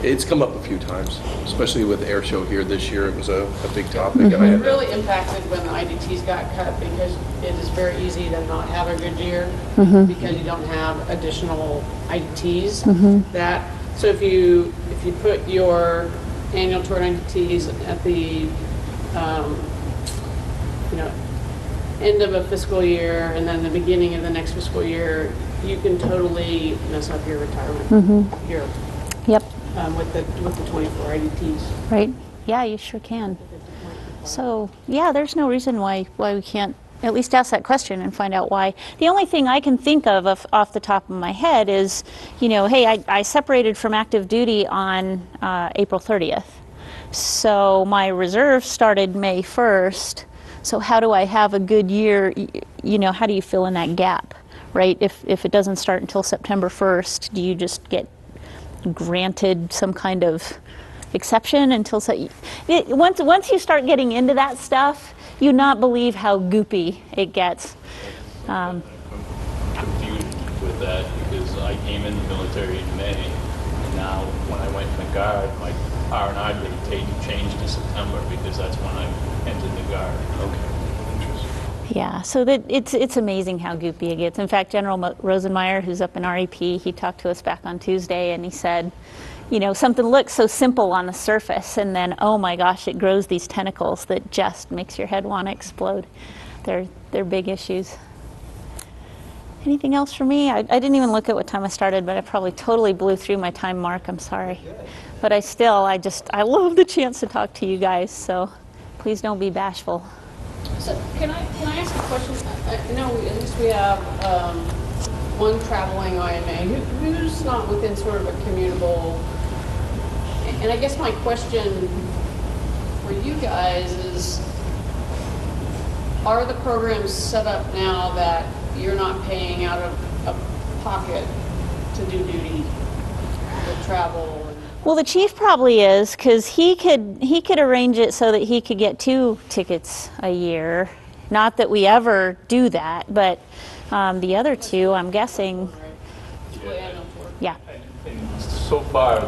it's come up a few times, especially with the air show here this year. It was a big topic. And I It had really impacted when the IDTs got cut because it is very easy to not have a good year because you don't have additional IDTs. So if you put your annual tour IDTs at the end of a fiscal year and then the beginning of the next fiscal year, you can totally mess up your retirement year Yep. with the 24 IDTs. Right. Yeah, you sure can. So yeah, there's no reason why we can't at least ask that question and find out why. The only thing I can think of off the top of my head is, hey, I separated from active duty on April 30th. So my reserve started May 1st. So how do I have a good year? How do you fill in that gap, right? If it doesn't start until September 1st, do you just get granted some kind of exception until once you start getting into that stuff, you not believe how goopy it gets. I'm confused with that because I came in the military in May, and now when I went in the Guard, my R&I date changed to September because that's when I entered the Guard. Okay, interesting. Yeah, so that it's amazing how goopy it gets. In fact, General Rosenmeyer, who's up in REP, he talked to us back on Tuesday, and he said, something looks so simple on the surface, and then, oh my gosh, it grows these tentacles that just makes your head want to explode. They're big issues. Anything else for me? I didn't even look at what time I started, but I probably totally blew through my time mark. I'm sorry. But I love the chance to talk to you guys, so please don't be bashful. So can I ask a question? I know at least we have one traveling IMA who's not within sort of a commutable. And I guess my question for you guys is, are the programs set up now that you're not paying out of pocket to do duty with travel and? Well, the chief probably is, because he could arrange it so that he could get 2 tickets a year. Not that we ever do that, but the other 2, I'm guessing. That's the way I know for it. Yeah. And so far,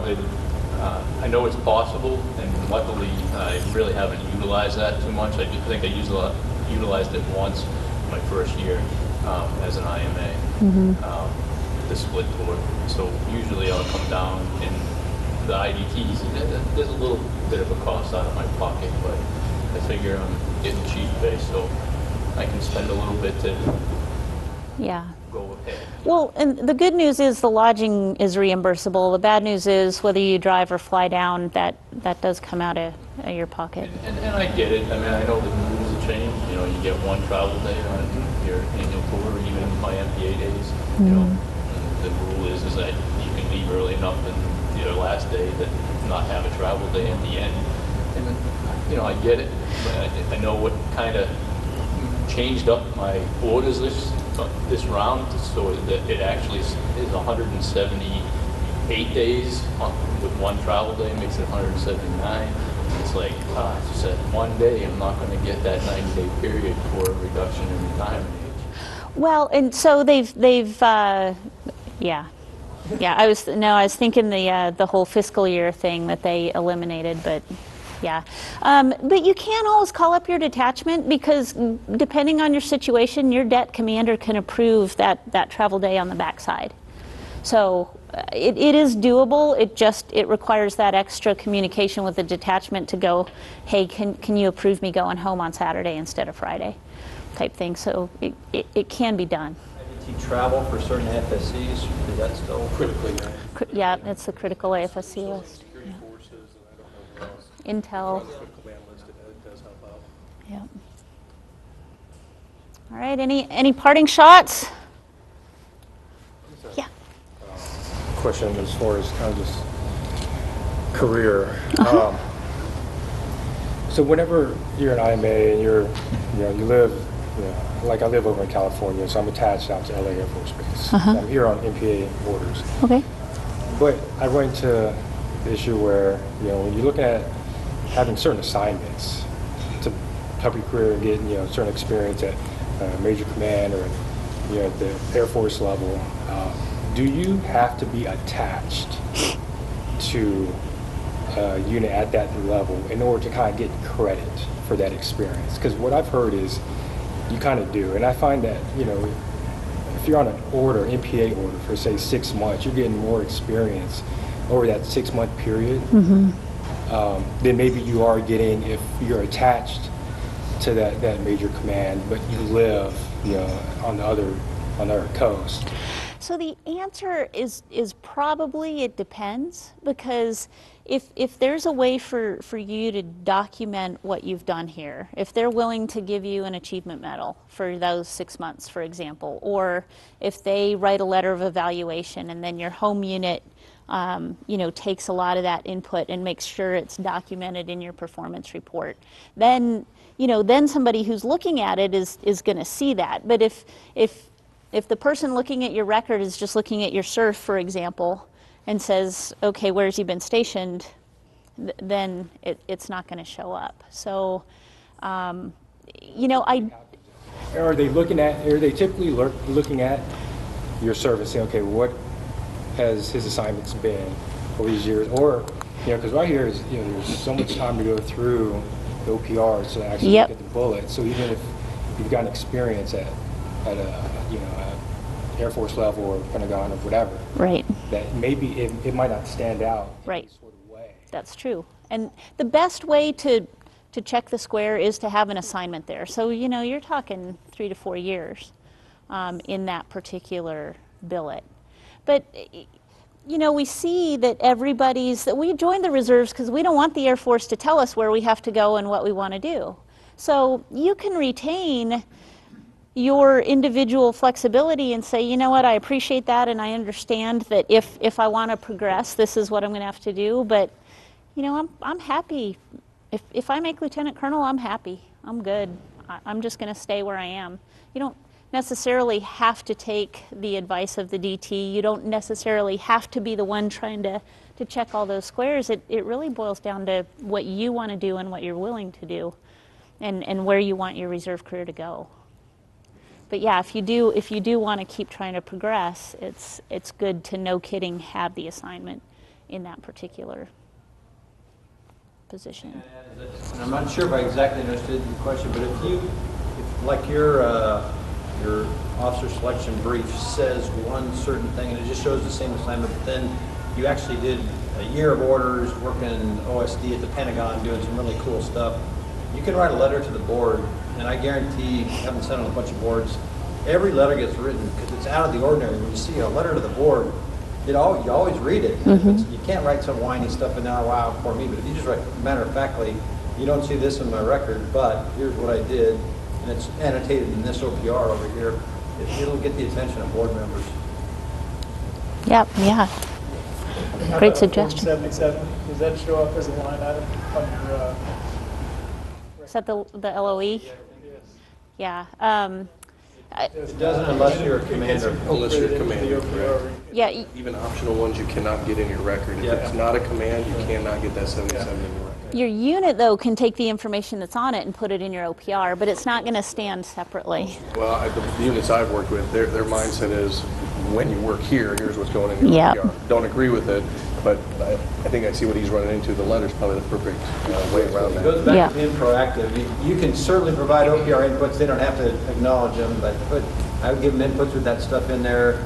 I know it's possible, and luckily, I really haven't utilized that too much. I do think I utilized it once my first year as an IMA, the split board. So usually I'll come down and the IDTs, there's a little bit of a cost out of my pocket, but I figure I'm getting cheap pay, so I can spend a little bit to go ahead. Well, and the good news is the lodging is reimbursable. The bad news is whether you drive or fly down, that does come out of your pocket. And I get it. I mean, I know the rules have changed. You know, you get 1 travel day on your annual tour, even my MPA days. You know, and the rule is that you can leave early enough and your last day that not have a travel day at the end. And you know, I get it. But I know what kind of changed up my orders this round, so that it actually is 178 days with 1 travel day, makes it 179. It's like, it's just that 1 day, I'm not going to get that 90-day period for a reduction in retirement age. Well, and so they've yeah, I was thinking the whole fiscal year thing that they eliminated, but yeah. But you can always call up your detachment, because depending on your situation, your det commander can approve that travel day on the backside. So it is doable. It requires that extra communication with the detachment to go, hey, can you approve me going home on Saturday instead of Friday, type thing. So it can be done. IDT travel for certain FSCs, is that still Critically, Yeah, it's the critical AFSC list. security forces, and I don't know what else. Intel. Critical analyst, it does help out. Yeah. All right. Any parting shots? Yeah. Question as far as kind of just career. So whenever you're an IMA and you live, like I live over in California, so I'm attached out to LA Air Force Base. I'm here on MPA orders. Okay. But I run into the issue where, when you're looking at having certain assignments to help your career and get, certain experience at Major Command or, at the Air Force level, do you have to be attached to a unit at that level in order to kind of get credit for that experience? Because what I've heard is you kind of do. And I find that, if you're on an order, MPA order for say 6 months, you're getting more experience over that 6-month period than maybe you are getting if you're attached to that major command, but you live, on the other coast. So the answer is probably it depends, because if there's a way for you to document what you've done here, if they're willing to give you an achievement medal for those 6 months, for example, or if they write a letter of evaluation and then your home unit takes a lot of that input and makes sure it's documented in your performance report, then somebody who's looking at it is going to see that. But if the person looking at your record is just looking at your CERF, for example, and says, okay, where's he been stationed, then it's not going to show up. So, Are they typically looking at your service, saying, okay, what has his assignments been over these years? Or, because right here is, there's so much time to go through the OPRs to actually get the bullet. So even if you've got an experience at Air Force level or Pentagon or whatever, right, that maybe it might not stand out right. in any sort of way. That's true. And the best way to check the square is to have an assignment there. So, you're talking 3 to 4 years in that particular billet. But, we see that we joined the reserves because we don't want the Air Force to tell us where we have to go and what we want to do. So you can retain your individual flexibility and say, you know what, I appreciate that and I understand that if I want to progress, this is what I'm going to have to do. But, I'm happy. If I make Lieutenant Colonel, I'm happy. I'm good. I'm just going to stay where I am. necessarily have to take the advice of the DT. You don't necessarily have to be the one trying to check all those squares. It really boils down to what you want to do and what you're willing to do, and where you want your reserve career to go. But yeah, if you do want to keep trying to progress, it's good to, no kidding, have the assignment in that particular position. And I'm not sure if I exactly understood the question, but if like your officer selection brief says one certain thing and it just shows the same assignment, but then you actually did a year of orders, working OSD at the Pentagon, doing some really cool stuff, you can write a letter to the board, and I guarantee, having sent on a bunch of boards, every letter gets written because it's out of the ordinary. When you see a letter to the board, you always read it. You can't write some whiny stuff and now, wow, poor me. But if you just write, matter of factly, you don't see this in my record, but here's what I did, and it's annotated in this OPR over here, it'll get the attention of board members. Yep, yeah. How Great about suggestion. Form 77, does that show up as a line item on your? Is that the LOE? Yeah. It doesn't unless you're a commander. Unless you're a commander, correct. Yeah. Even optional ones you cannot get in your record. If it's not a command, you cannot get that 77 in your record. Your unit, though, can take the information that's on it and put it in your OPR, but it's not going to stand separately. Well, the units I've worked with, their mindset is, when you work here, here's what's going in your Yep. OPR. Don't agree with it, but I think I see what he's running into. The letter's probably the perfect way around It goes that. back to being proactive. You can certainly provide OPR inputs. They don't have to acknowledge them, but I would give them inputs with that stuff in there.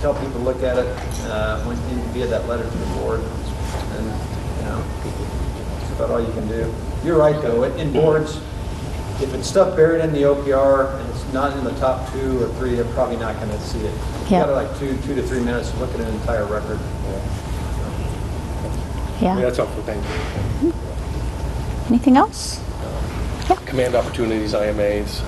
Tell people to look at it via that letter to the board, and that's about all you can do. You're right, though. In boards, if it's stuff buried in the OPR and it's not in the top 2 or 3, they're probably not going to see it. You got like 2 to 3 minutes to look at an entire record. Yeah. That's helpful. Thank you. Anything else? Command opportunities, IMAs.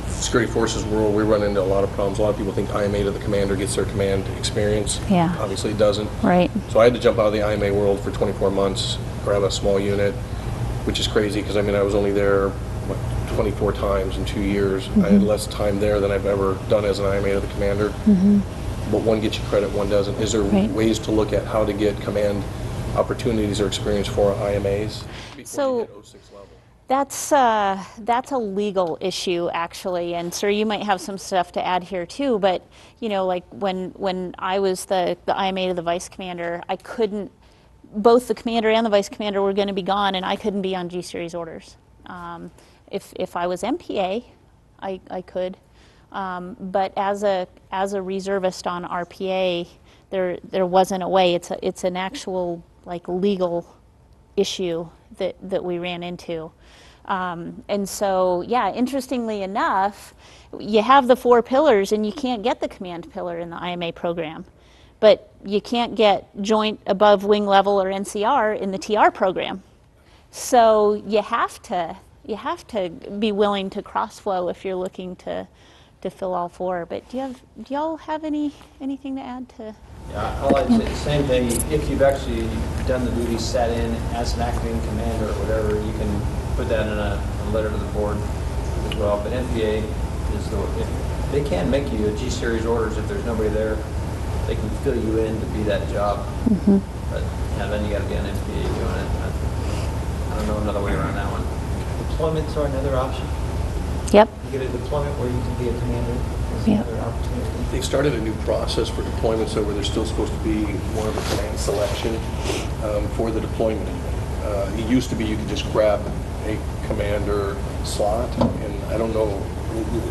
Security Forces world, we run into a lot of problems. A lot of people think IMA to the commander gets their command experience. Yeah. Obviously it doesn't. Right. So I had to jump out of the IMA world for 24 months, grab a small unit, which is crazy because I was only there 24 times in 2 years. I had less time there than I've ever done as an IMA to the commander. But one gets you credit, one doesn't. Is there ways to look at how to get command opportunities or experience for IMAs before you get 06 level? That's a legal issue, actually, and sir, you might have some stuff to add here too. But like when I was the IMA to the vice commander, I couldn't. Both the commander and the vice commander were going to be gone, and I couldn't be on G series orders. If I was MPA, I could, but as a reservist on RPA, there wasn't a way. It's an actual like legal issue that we ran into. And so, yeah, interestingly enough, you have the 4 pillars and you can't get the command pillar in the IMA program, but you can't get joint above wing level or NCR in the TR program. So you have to be willing to cross flow if you're looking to fill all 4. But do y'all have anything to add to? Yeah, all I'd say the same thing. If you've actually done the duty, sat in as an acting commander or whatever, you can put that in a letter to the board as well. But NPA is they can make you a G series orders if there's nobody there. They can fill you in to be that job. But then you got to be an NPA doing it. I don't know another way around that one. Deployments are another option. Yep. You get a deployment where you can be a commander. There's another opportunity. They started a new process for deployments where there's still supposed to be more of a command selection for the deployment. It used to be you could just grab a commander slot, and I don't know,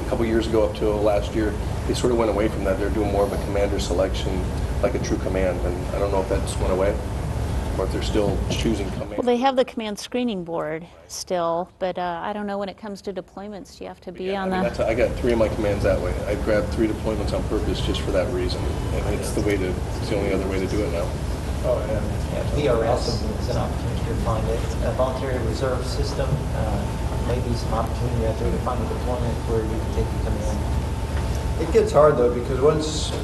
a couple years ago up till last year, they sort of went away from that. They're doing more of a commander selection like a true command, and I don't know if that's went away or if they're still choosing command. Well, they have the command screening board still, but I don't know when it comes to deployments. Do you have to be on the? I got 3 of my commands that way. I grabbed 3 deployments on purpose just for that reason, and it's the only other way to do it now. Oh, yeah. VRS is an opportunity to find it. A voluntary reserve system, maybe some opportunity out there to find a deployment where you can take the command. It gets hard though, because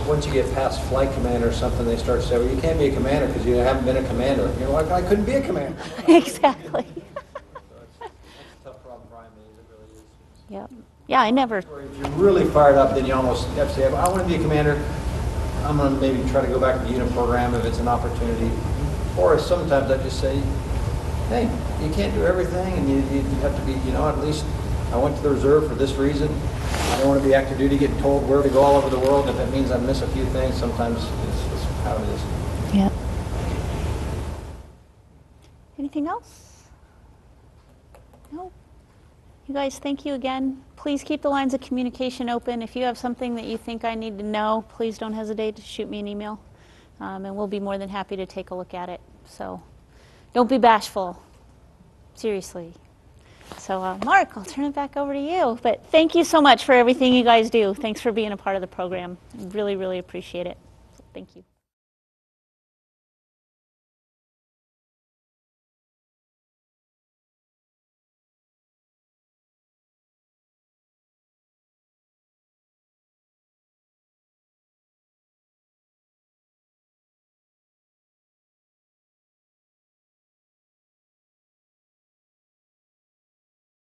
once you get past flight commander or something, they start to say, well, you can't be a commander because you haven't been a commander. You're like, I couldn't be a commander. Exactly. That's a tough problem for IMAs, it really is. Yep. Yeah, I never, If you're really fired up, then you almost have to say, I want to be a commander. I'm going to maybe try to go back to the unit program if it's an opportunity. Or sometimes I just say, hey, you can't do everything, and you have to be, at least I went to the reserve for this reason. I don't want to be active duty getting told where to go all over the world. If it means I miss a few things, sometimes it's how it is. yeah. Anything else? No? You guys, thank you again. Please keep the lines of communication open. If you have something that you think I need to know, please don't hesitate to shoot me an email. And we'll be more than happy to take a look at it. So don't be bashful. Seriously. So Mark, I'll turn it back over to you. But thank you so much for everything you guys do. Thanks for being a part of the program. Really, really appreciate it. So, thank you.